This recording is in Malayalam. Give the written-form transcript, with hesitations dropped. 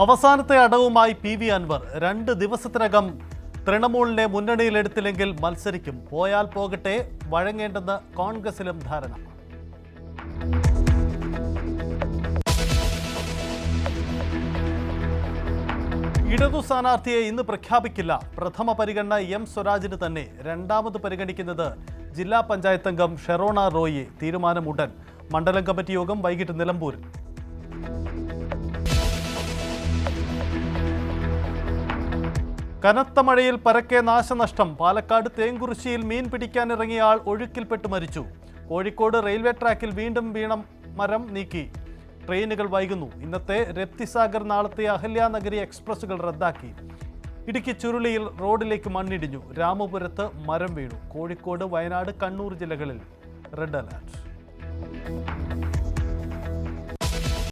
അവസാനത്തെ അടവുമായി PV അൻവർ 2 ദിവസത്തിനകം തൃണമൂലിനെ മുന്നണിയിലെടുത്തില്ലെങ്കിൽ മത്സരിക്കും. പോയാൽ പോകട്ടെ, വഴങ്ങേണ്ടെന്ന് കോൺഗ്രസിലും ധാരണ. ഇടതു സ്ഥാനാർത്ഥിയെ ഇന്ന് പ്രഖ്യാപിക്കില്ല. പ്രഥമ പരിഗണന M സ്വരാജിന് തന്നെ. രണ്ടാമത് പരിഗണിക്കുന്നത് ജില്ലാ പഞ്ചായത്ത് അംഗം ഷെറോണ റോയിയെ. തീരുമാനം ഉടൻ. മണ്ഡലം കമ്മിറ്റി യോഗം വൈകിട്ട് നിലമ്പൂരിൽ. കനത്ത മഴയിൽ പരക്കെ നാശനഷ്ടം. പാലക്കാട് തേങ്കുറിശ്ശിയിൽ മീൻ പിടിക്കാനിറങ്ങിയ ആൾ ഒഴുക്കിൽപ്പെട്ട് മരിച്ചു. കോഴിക്കോട് റെയിൽവേ ട്രാക്കിൽ വീണ്ടും വീണ മരം നീക്കി. ട്രെയിനുകൾ വൈകുന്നു. ഇന്നത്തെ രപ്തിസാഗർ, നാളത്തെ അഹല്യാനഗരി എക്സ്പ്രസുകൾ റദ്ദാക്കി. ഇടുക്കി ചുരുളിയിൽ റോഡിലേക്ക് മണ്ണിടിഞ്ഞു. രാമപുരത്ത് മരം വീണു. കോഴിക്കോട്, വയനാട്, കണ്ണൂർ ജില്ലകളിൽ റെഡ് അലർട്ട്.